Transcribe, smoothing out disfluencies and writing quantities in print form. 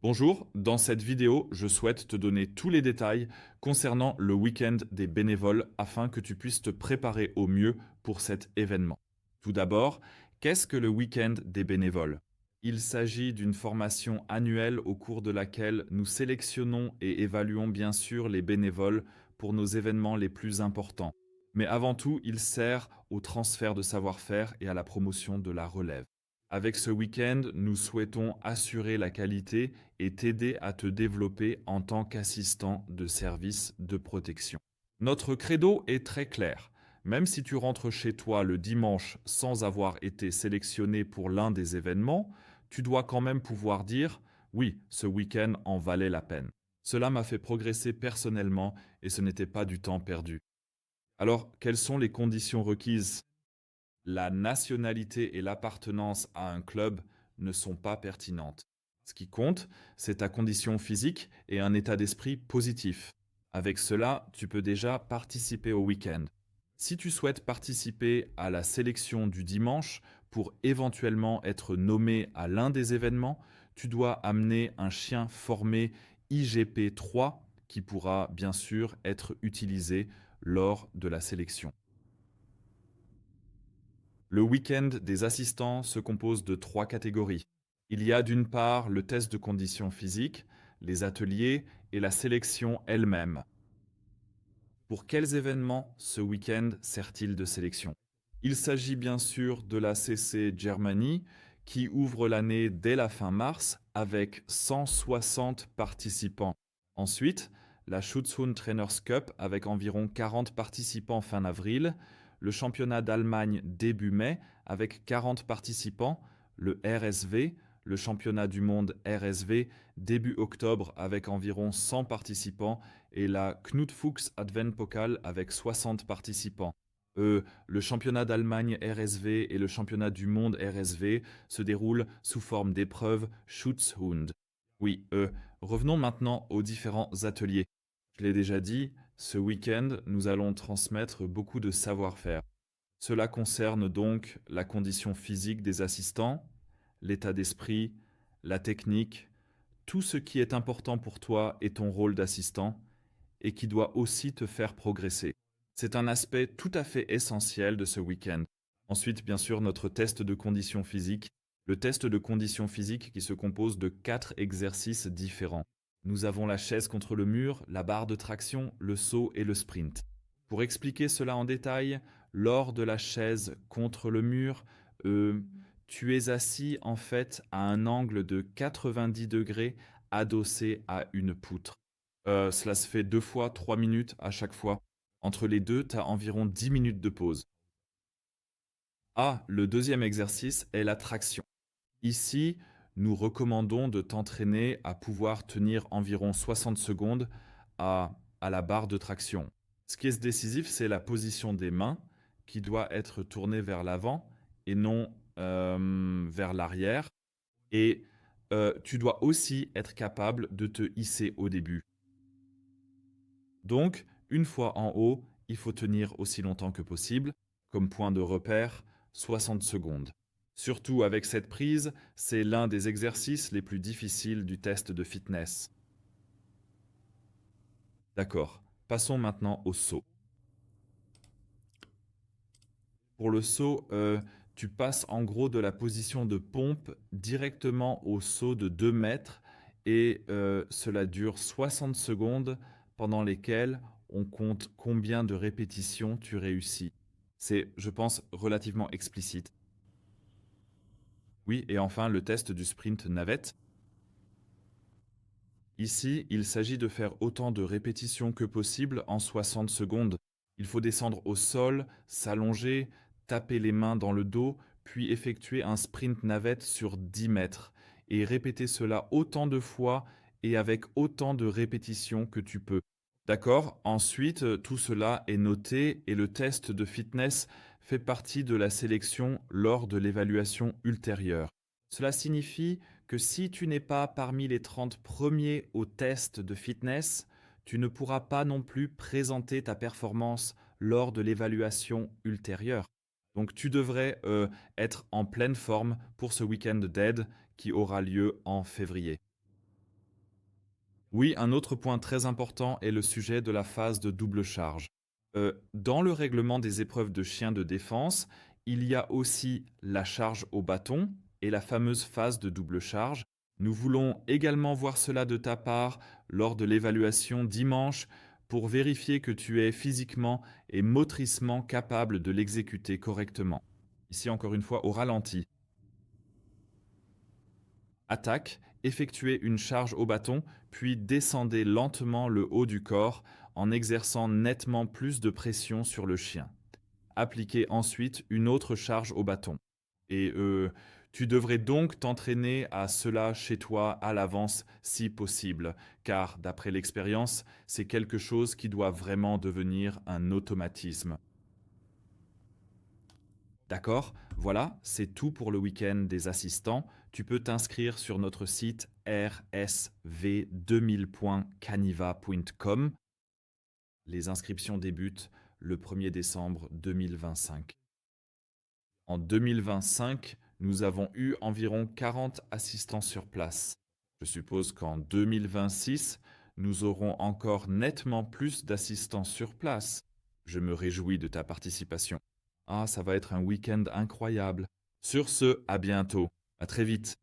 Bonjour, dans cette vidéo, je souhaite te donner tous les détails concernant le week-end des bénévoles afin que tu puisses te préparer au mieux pour cet événement. Tout d'abord, qu'est-ce que le week-end des bénévoles? Il s'agit d'une formation annuelle au cours de laquelle nous sélectionnons et évaluons bien sûr les bénévoles pour nos événements les plus importants. Mais avant tout, il sert au transfert de savoir-faire et à la promotion de la relève. Avec ce week-end, nous souhaitons assurer la qualité et t'aider à te développer en tant qu'assistant de service de protection. Notre credo est très clair. Même si tu rentres chez toi le dimanche sans avoir été sélectionné pour l'un des événements, tu dois quand même pouvoir dire oui, ce week-end en valait la peine. Cela m'a fait progresser personnellement et ce n'était pas du temps perdu. Alors, quelles sont les conditions requises? La nationalité et l'appartenance à un club ne sont pas pertinentes. Ce qui compte, c'est ta condition physique et un état d'esprit positif. Avec cela, tu peux déjà participer au week-end. Si tu souhaites participer à la sélection du dimanche pour éventuellement être nommé à l'un des événements, tu dois amener un chien formé IGP3 qui pourra bien sûr être utilisé lors de la sélection. Le week-end des assistants se compose de trois catégories. Il y a d'une part le test de conditions physiques, les ateliers et la sélection elle-même. Pour quels événements ce week-end sert-il de sélection? Il s'agit bien sûr de la CC Germany qui ouvre l'année dès la fin mars avec 160 participants. Ensuite, la Schutzhund Trainers Cup avec environ 40 participants fin avril, le championnat d'Allemagne début mai avec 40 participants, le RSV, le championnat du monde RSV début octobre avec environ 100 participants et la Knut Fuchs Advent Pokal avec 60 participants. Le championnat d'Allemagne RSV et le championnat du monde RSV se déroulent sous forme d'épreuves Schutzhund. Oui, revenons maintenant aux différents ateliers. Je l'ai déjà dit, ce week-end, nous allons transmettre beaucoup de savoir-faire. Cela concerne donc la condition physique des assistants, l'état d'esprit, la technique, tout ce qui est important pour toi et ton rôle d'assistant et qui doit aussi te faire progresser. C'est un aspect tout à fait essentiel de ce week-end. Ensuite, bien sûr, notre test de condition physique. Le test de condition physique qui se compose de 4 exercices différents. Nous avons la chaise contre le mur, la barre de traction, le saut et le sprint. Pour expliquer cela en détail, lors de la chaise contre le mur, tu es assis en fait à un angle de 90 degrés adossé à une poutre. Cela se fait 2 fois 3 minutes à chaque fois. Entre les deux, tu as environ 10 minutes de pause. Ah, le deuxième exercice est la traction. Ici, nous recommandons de t'entraîner à pouvoir tenir environ 60 secondes à la barre de traction. Ce qui est décisif, c'est la position des mains qui doit être tournée vers l'avant et non vers l'arrière. Et tu dois aussi être capable de te hisser au début. Donc, une fois en haut, il faut tenir aussi longtemps que possible. Comme point de repère, 60 secondes. Surtout avec cette prise, c'est l'un des exercices les plus difficiles du test de fitness. D'accord, passons maintenant au saut. Pour le saut, tu passes en gros de la position de pompe directement au saut de 2 mètres et cela dure 60 secondes pendant lesquelles on compte combien de répétitions tu réussis. C'est, je pense, relativement explicite. Oui, et enfin le test du sprint navette. Ici, il s'agit de faire autant de répétitions que possible en 60 secondes. Il faut descendre au sol, s'allonger, taper les mains dans le dos, puis effectuer un sprint navette sur 10 mètres, et répéter cela autant de fois et avec autant de répétitions que tu peux. D'accord? Ensuite, tout cela est noté et le test de fitness fait partie de la sélection lors de l'évaluation ultérieure. Cela signifie que si tu n'es pas parmi les 30 premiers au test de fitness, tu ne pourras pas non plus présenter ta performance lors de l'évaluation ultérieure. Donc tu devrais être en pleine forme pour ce week-end dead qui aura lieu en février. Oui, un autre point très important est le sujet de la phase de double charge. Dans le règlement des épreuves de chien de défense, il y a aussi la charge au bâton et la fameuse phase de double charge. Nous voulons également voir cela de ta part lors de l'évaluation dimanche pour vérifier que tu es physiquement et motricement capable de l'exécuter correctement. Ici encore une fois au ralenti. Attaque, effectuez une charge au bâton, puis descendez lentement le haut du corps en exerçant nettement plus de pression sur le chien. Appliquez ensuite une autre charge au bâton. Et tu devrais donc t'entraîner à cela chez toi à l'avance si possible, car d'après l'expérience, c'est quelque chose qui doit vraiment devenir un automatisme. D'accord? Voilà, c'est tout pour le week-end des assistants. Tu peux t'inscrire sur notre site rsv2000.caniva.com. Les inscriptions débutent le 1er décembre 2025. En 2025, nous avons eu environ 40 assistants sur place. Je suppose qu'en 2026, nous aurons encore nettement plus d'assistants sur place. Je me réjouis de ta participation. Ah, ça va être un week-end incroyable. Sur ce, à bientôt. À très vite.